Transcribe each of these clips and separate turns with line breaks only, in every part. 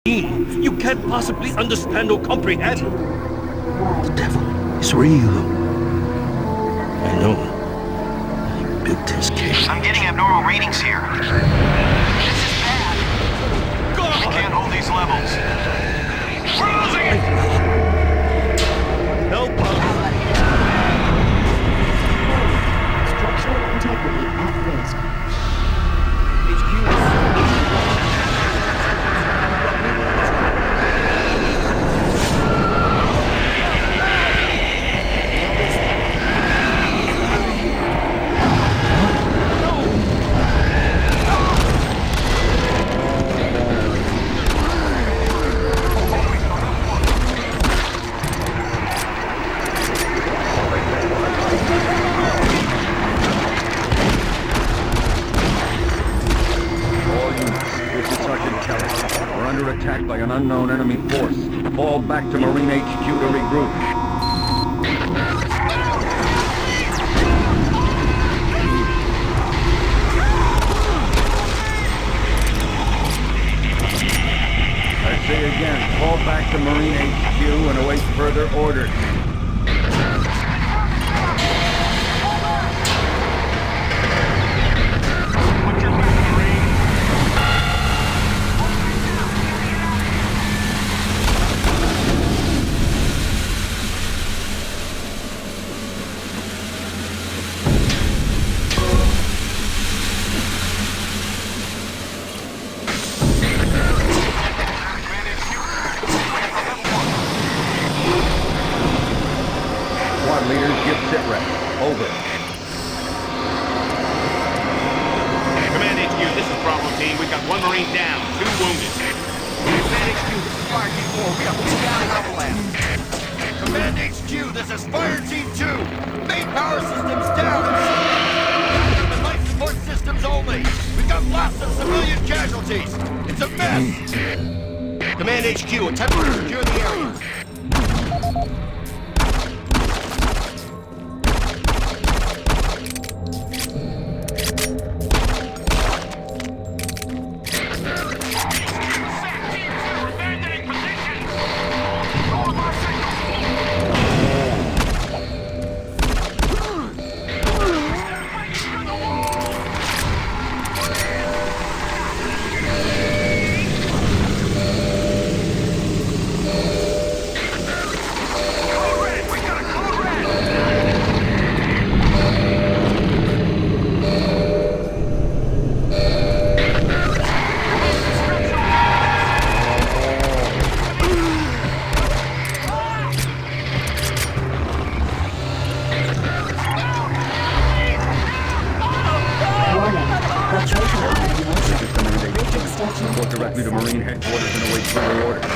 You can't possibly understand or comprehend.
The devil is real. I know. He built his cave.
I'm getting abnormal readings here. This is bad.
God!
We can't hold these levels. We're losing it!
Help us!
Structural integrity at risk.
Attacked by an unknown enemy force. Fall back to Marine HQ to regroup. I say again, fall back to Marine HQ and await further orders. Over.
Command HQ, this is Bravo Team. We've got one Marine down, 2 wounded.
Command HQ, this is Fire Team 4. We got 3 down in Avalanche. Command HQ, this is Fire Team 2. Main power systems down. And life support systems only. We've got lots of civilian casualties. It's a mess. Command HQ, attempt to secure the area.
Report directly to Marine headquarters and await further orders.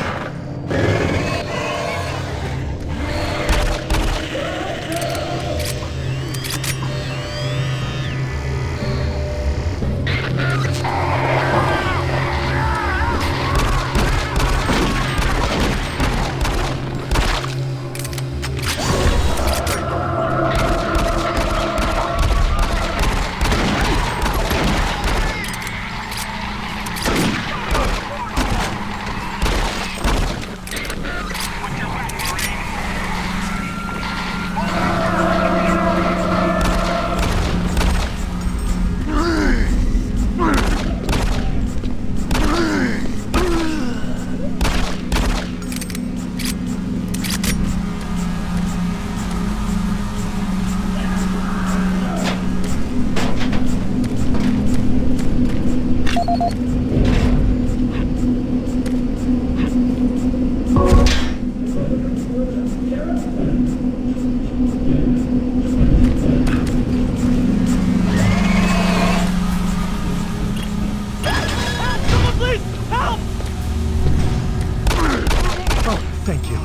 Thank you.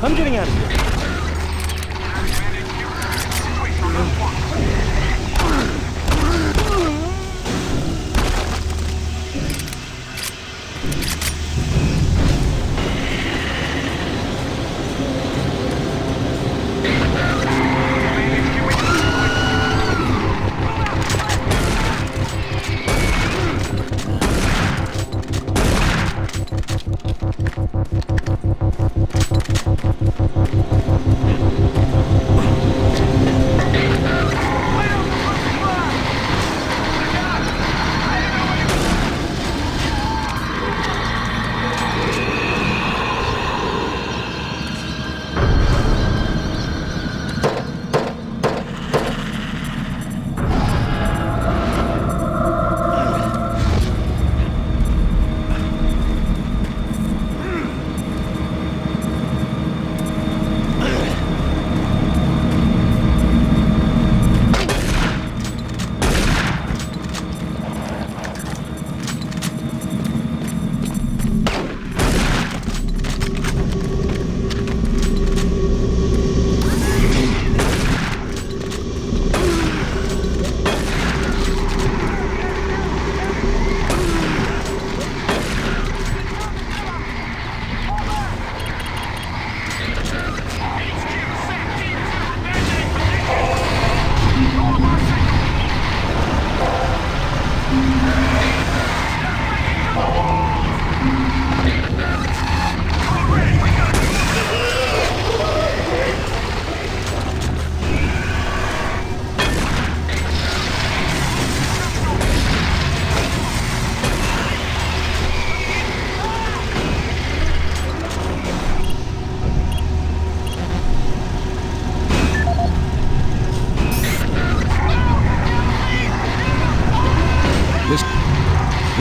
I'm getting out of here.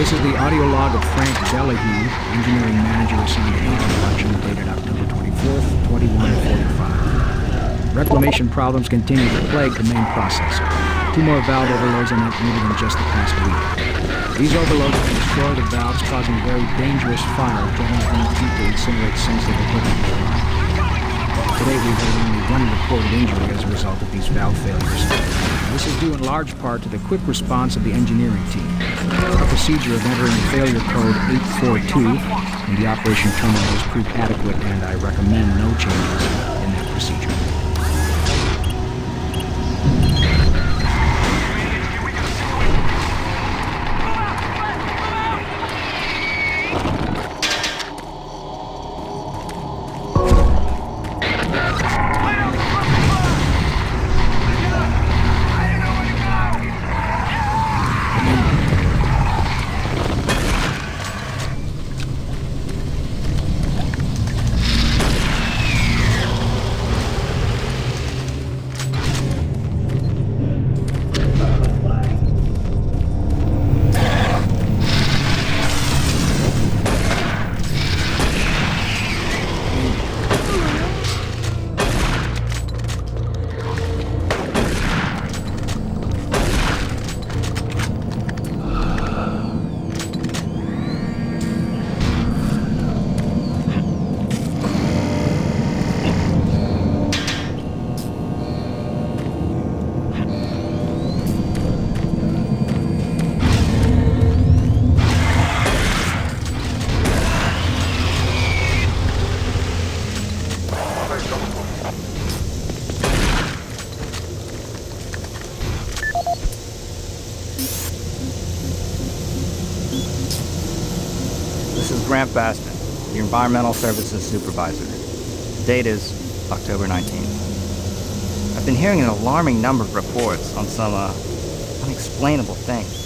This is the audio log of Frank Delahue, engineering manager assigned to power production, dated October 24th, 2145. Reclamation problems continue to plague the main processor. 2 more valve overloads are not needed in just the past week. These overloads can destroy the valves, causing very dangerous fire, getting them to incinerate sensitive equipment. Today we've had only 1 reported injury as a result of these valve failures. This is due in large part to the quick response of the engineering team. A procedure of entering failure code 842 in the operation terminal has proved adequate, and I recommend no changes in that procedure.
This is Grant Baston, the Environmental Services Supervisor. The date is October 19th. I've been hearing an alarming number of reports on some unexplainable things.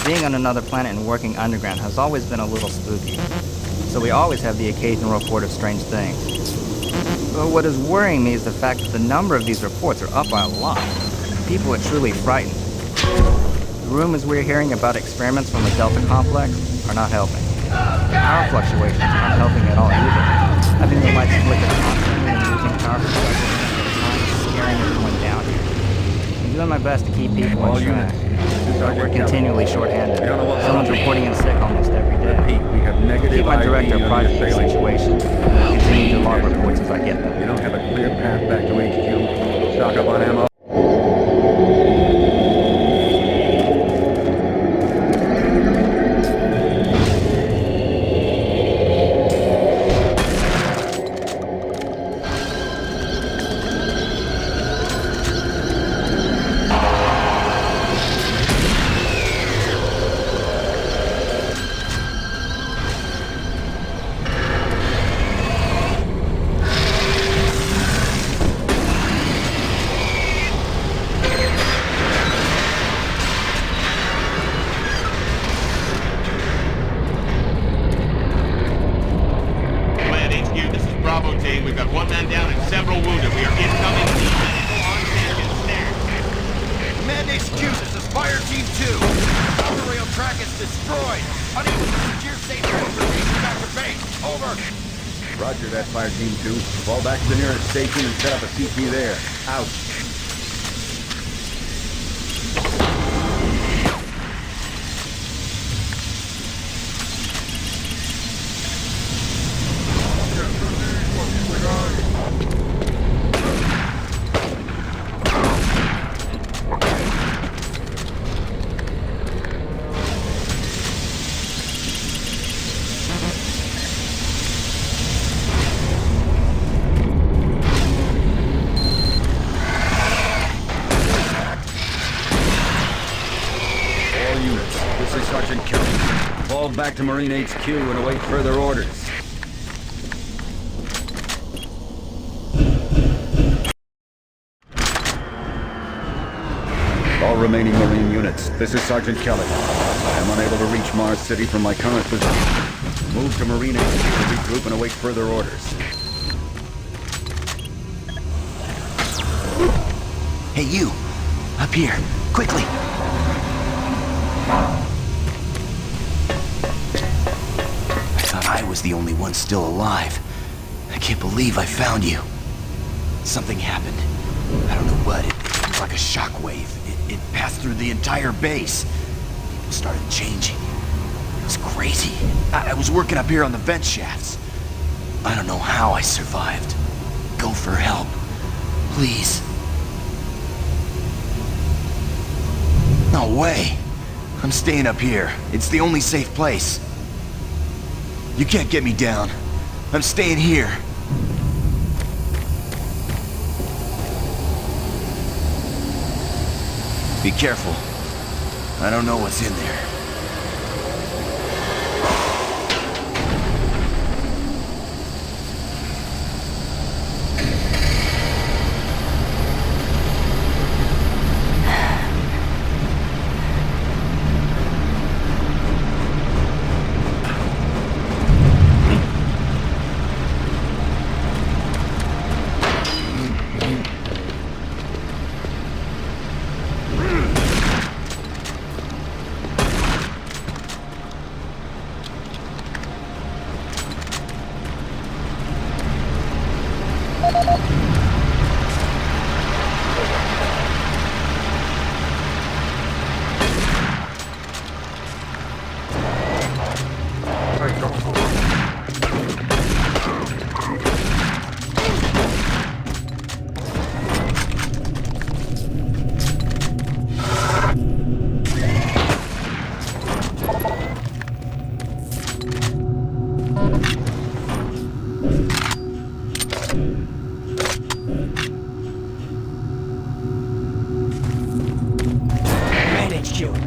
Being on another planet and working underground has always been a little spooky, so we always have the occasional report of strange things. But what is worrying me is the fact that the number of these reports are up by a lot. People are truly frightened. The rumors we're hearing about experiments from the Delta Complex are not helping. Power fluctuations are not helping at all either. Having the lights flicker constantly and losing power for several minutes at a time is scaring everyone down here. I'm doing my best to keep people on track, but we're continually short-handed. Someone's reporting in sick almost every day.
We have negative
Keep my director
ID on
apprised of
your
the
failing.
situation, and I'll continue to log reports as I get them.
You don't have a clear path back to HQ. Stock up on ammo.
We've got 1 man down and several wounded. We are incoming medical on Sanchez Stairs.
Command HQ, this is Fire Team 2. Outer rail track is destroyed. Unable to secure safe transportation back to base. Over.
Roger that, Fire Team 2. Fall back to the nearest station and set up a CP there. Out. This is Sergeant Kelly. Fall back to Marine HQ and await further orders. All remaining Marine units, this is Sergeant Kelly. I am unable to reach Mars City from my current position. Move to Marine HQ to regroup and await further orders.
Hey, you! Up here! Quickly! I was the only one still alive. I can't believe I found you. Something happened. I don't know what. It was like a shockwave. It passed through the entire base. People started changing. It was crazy. I was working up here on the vent shafts. I don't know how I survived. Go for help. Please. No way. I'm staying up here. It's the only safe place. You can't get me down. I'm staying here. Be careful. I don't know what's in there.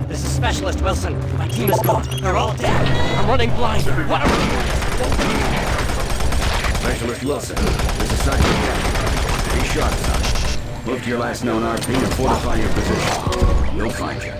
This is Specialist Wilson. My team is gone. They're all dead. I'm running blind. What are we doing?
Specialist Wilson, this is Sergeant Kelly. Be sharp, son. Move to your last known RP and fortify your position. We'll find you.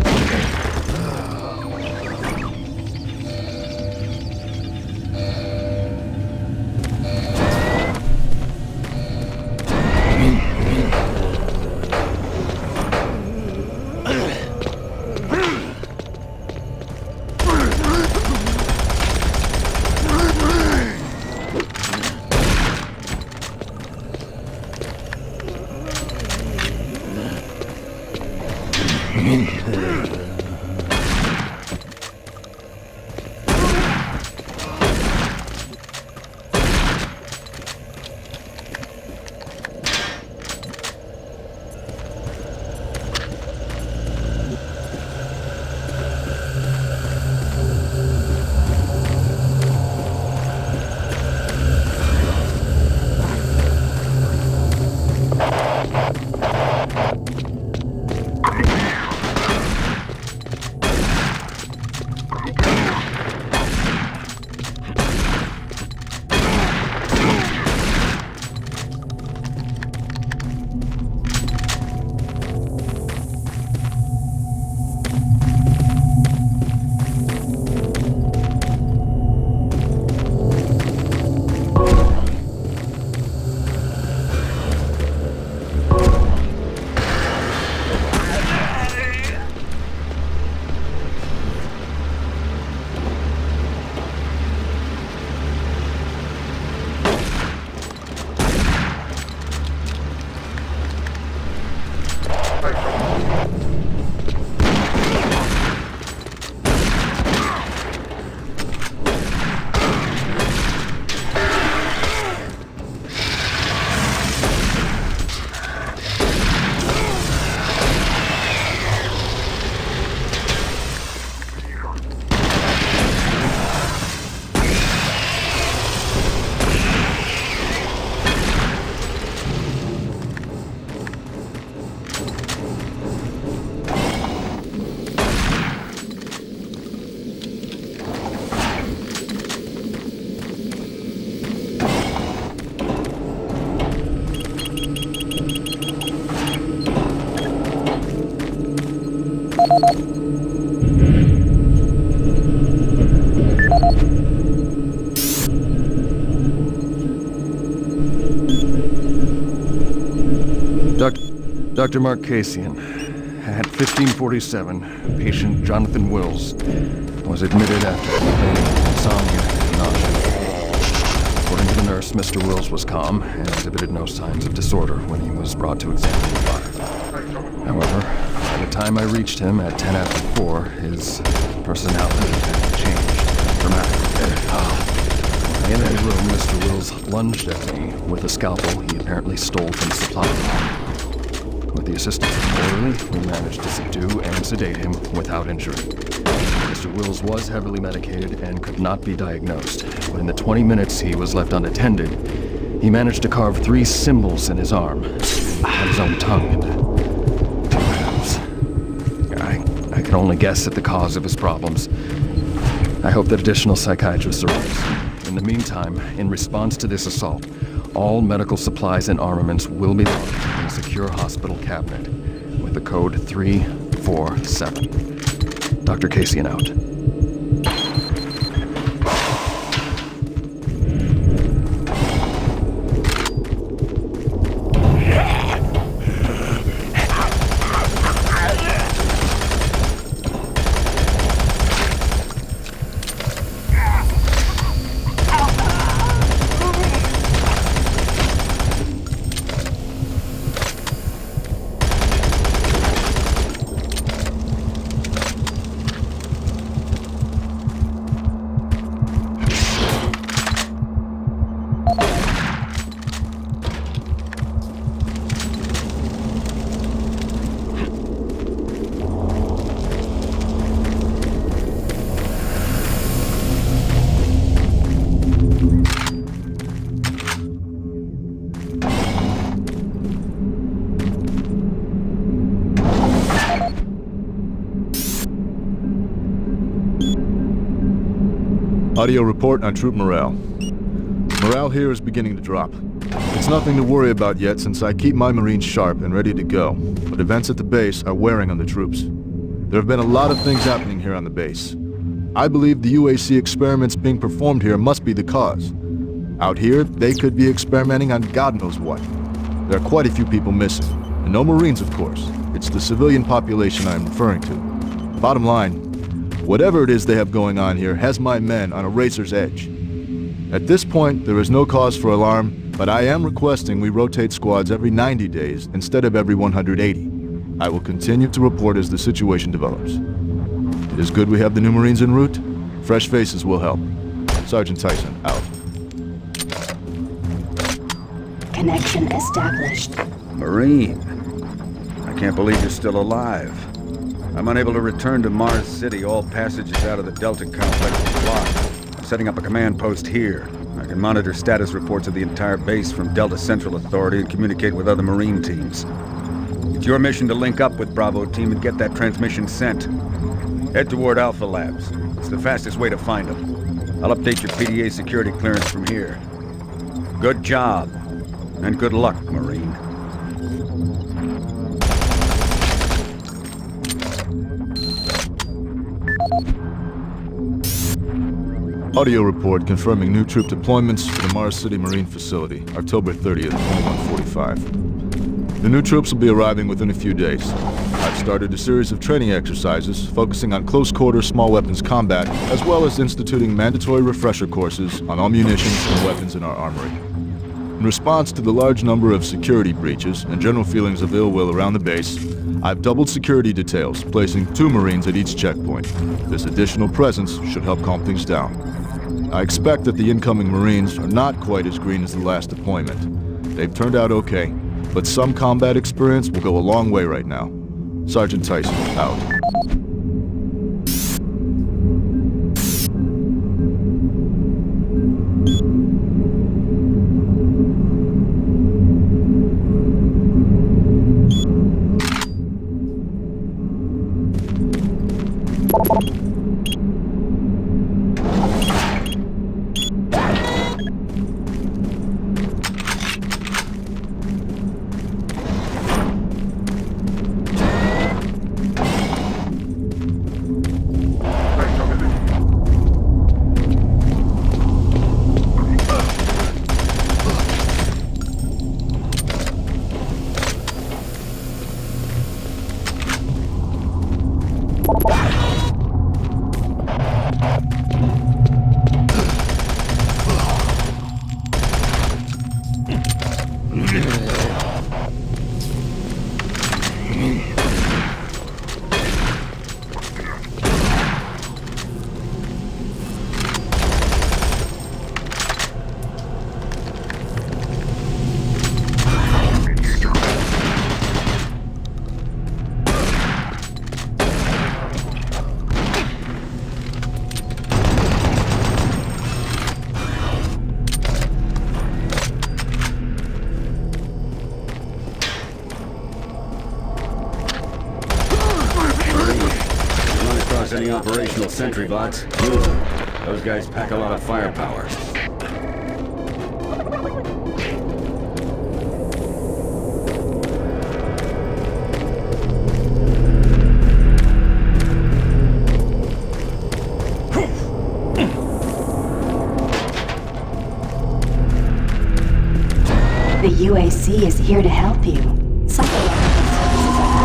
Dr. Marcasian, at 1547, patient Jonathan Wills was admitted after complaining of insomnia and nausea. Mr. Wills was calm and exhibited no signs of disorder when he was brought to examine the body. However, by the time I reached him at 10 after 4, his personality had changed dramatically. When I entered the room, Mr. Wills lunged at me with a scalpel he apparently stole from the supply room. With the assistance of the orderly, we managed to subdue and sedate him without injury. Mr. Wills was heavily medicated and could not be diagnosed, but in the 20 minutes he was left unattended, he managed to carve 3 symbols in his arm, and cut his own tongue into 2 halves. I can only guess at the cause of his problems. I hope that additional psychiatrists arrive. In the meantime, in response to this assault, all medical supplies and armaments will be locked in a secure hospital cabinet with the code 347. Dr. Kasian out.
Audio report on troop morale. Morale here is beginning to drop. It's nothing to worry about yet since I keep my Marines sharp and ready to go, but events at the base are wearing on the troops. There have been a lot of things happening here on the base. I believe the UAC experiments being performed here must be the cause. Out here, they could be experimenting on God knows what. There are quite a few people missing, and no Marines, of course. It's the civilian population I'm referring to. Bottom line, whatever it is they have going on here has my men on a razor's edge. At this point, there is no cause for alarm, but I am requesting we rotate squads every 90 days instead of every 180. I will continue to report as the situation develops. It is good we have the new Marines en route. Fresh faces will help. Sergeant Tyson, out.
Connection established.
Marine. I can't believe you're still alive. I'm unable to return to Mars City. All passages out of the Delta complex is blocked. I'm setting up a command post here. I can monitor status reports of the entire base from Delta Central Authority and communicate with other Marine teams. It's your mission to link up with Bravo Team and get that transmission sent. Head toward Alpha Labs. It's the fastest way to find them. I'll update your PDA security clearance from here. Good job. And good luck, Marine.
Audio report confirming new troop deployments for the Mars City Marine Facility, October 30th, 2145. The new troops will be arriving within a few days. I've started a series of training exercises focusing on close-quarter small weapons combat, as well as instituting mandatory refresher courses on all munitions and weapons in our armory. In response to the large number of security breaches and general feelings of ill will around the base, I've doubled security details, placing 2 Marines at each checkpoint. This additional presence should help calm things down. I expect that the incoming Marines are not quite as green as the last deployment. They've turned out okay, but some combat experience will go a long way right now. Sergeant Tyson, out.
Any operational sentry bots, use them. Those guys pack a lot of firepower.
The UAC is here to help you. Psychological services are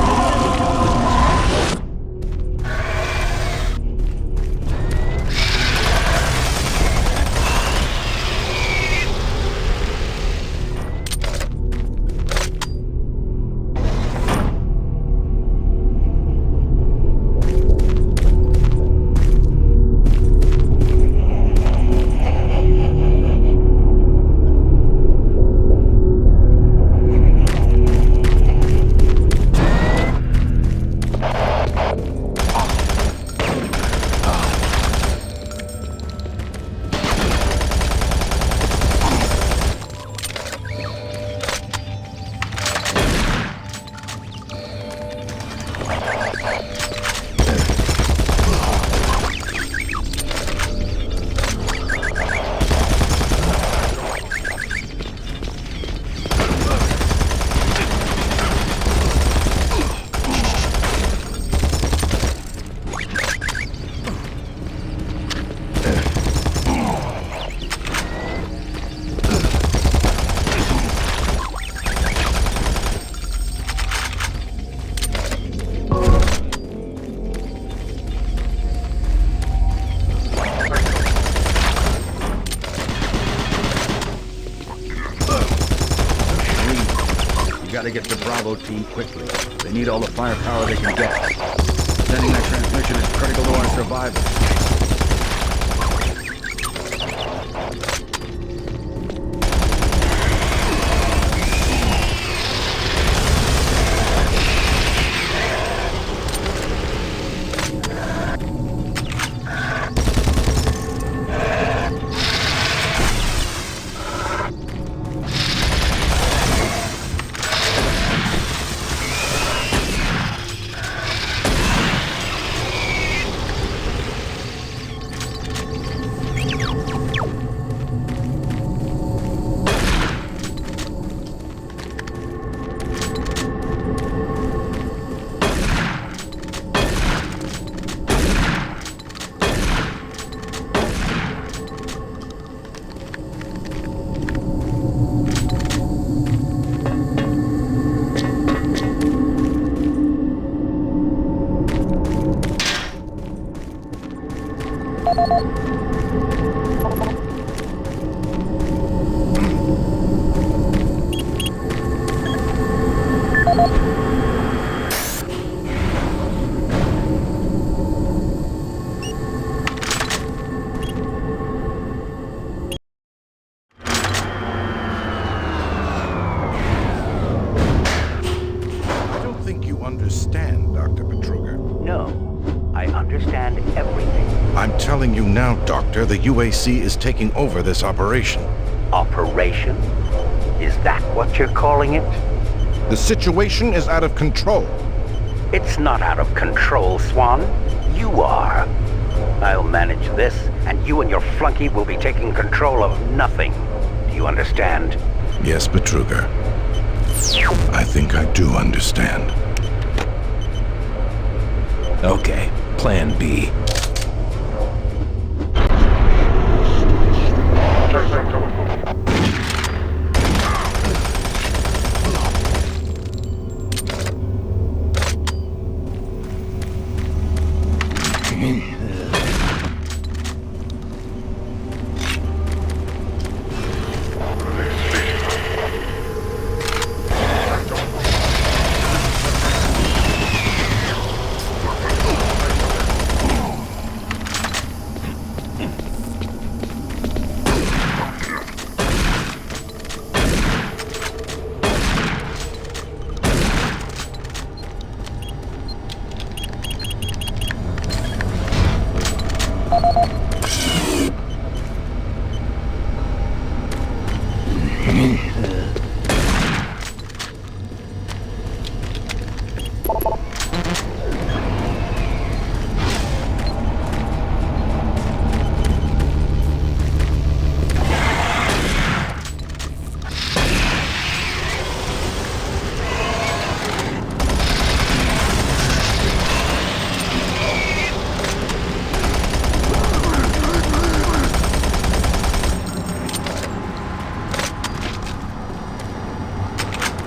Gotta get the Bravo team quickly. They need all the firepower they can get. Sending that transmission is critical to our survival.
Understand, Dr. Betruger.
No, I understand everything.
I'm telling you now, Doctor, the UAC is taking over this operation.
Operation? Is that what you're calling it?
The situation is out of control.
It's not out of control, Swan. You are. I'll manage this, and you and your flunky will be taking control of nothing. Do you understand?
Yes, Betruger. I think I do understand.
Okay, Plan B.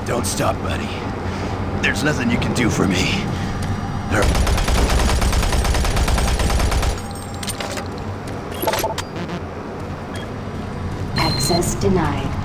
Don't stop, buddy. There's nothing you can do for me.
Access denied.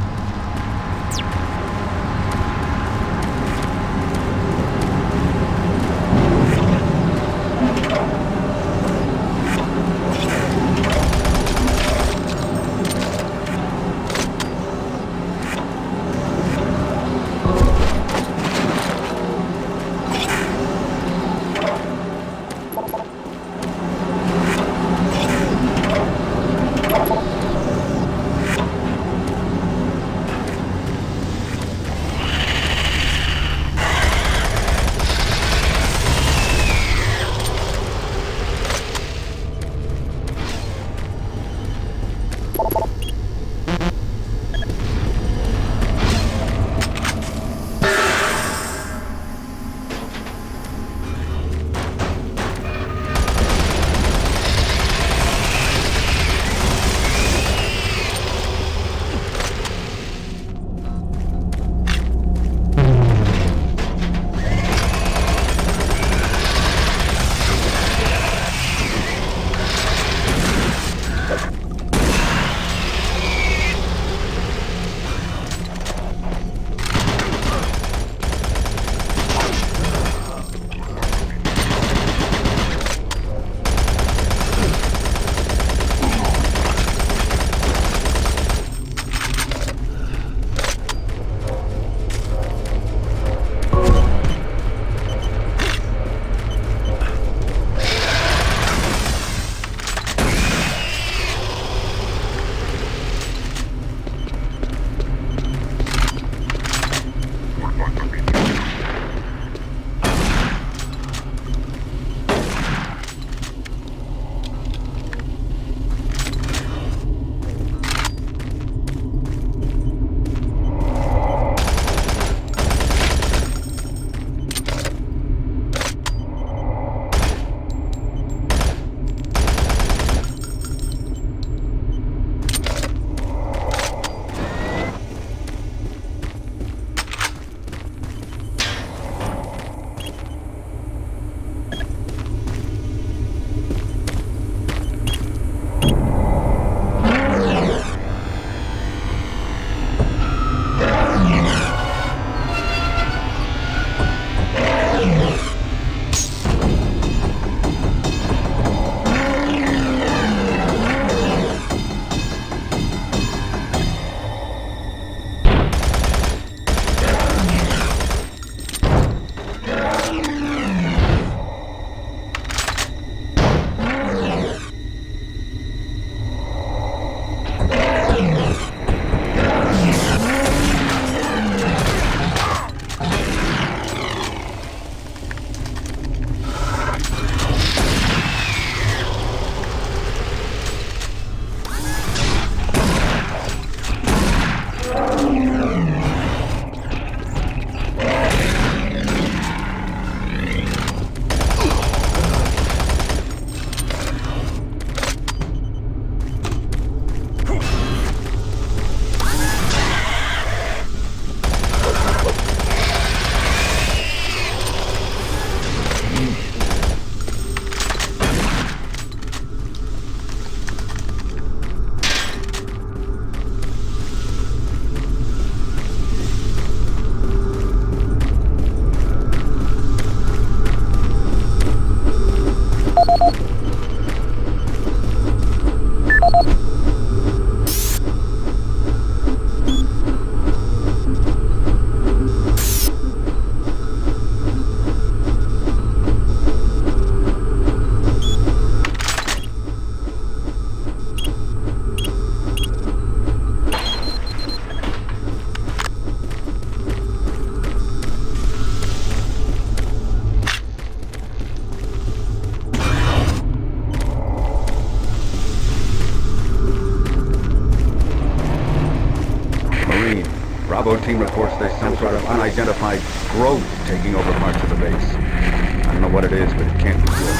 Bravo team reports there's some sort of unidentified growth taking over parts of the base. I don't know what it is, but it can't be good.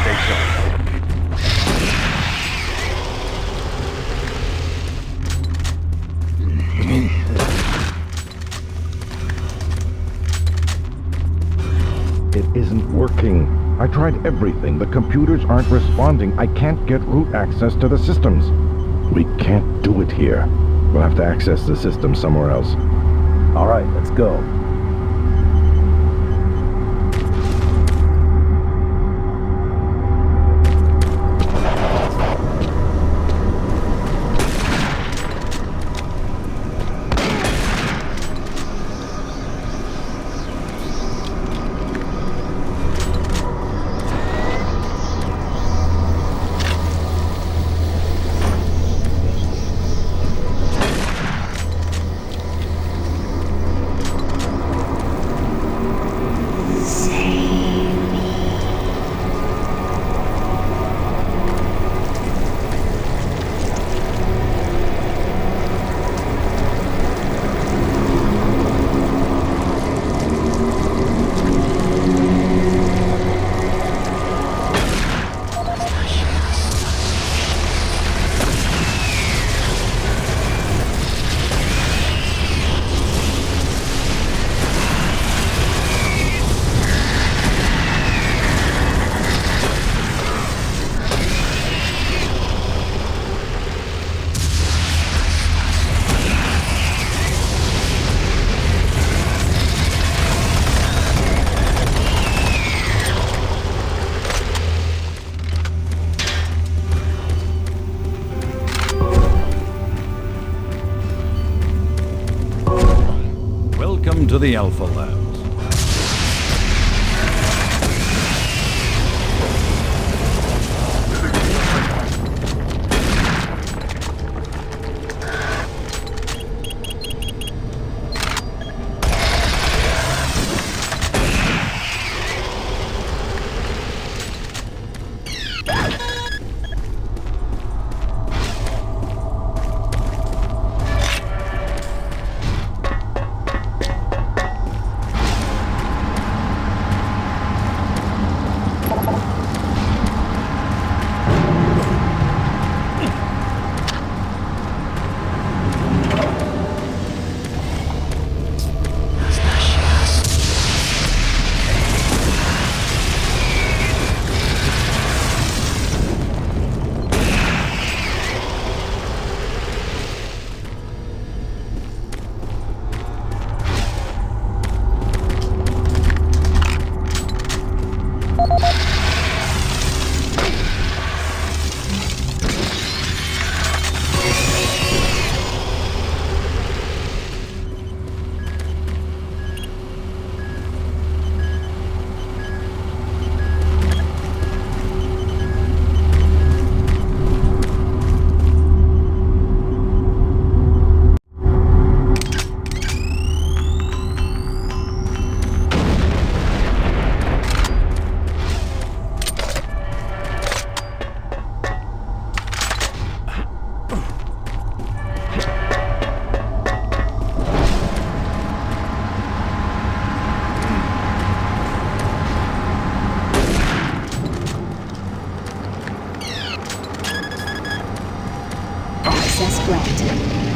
Stay sharp.
It isn't working. I tried everything. The computers aren't responding. I can't get root access to the systems. We can't do it here. We'll have to access the system somewhere else. All right, let's go.
Welcome to the Alpha Labs.
Access granted.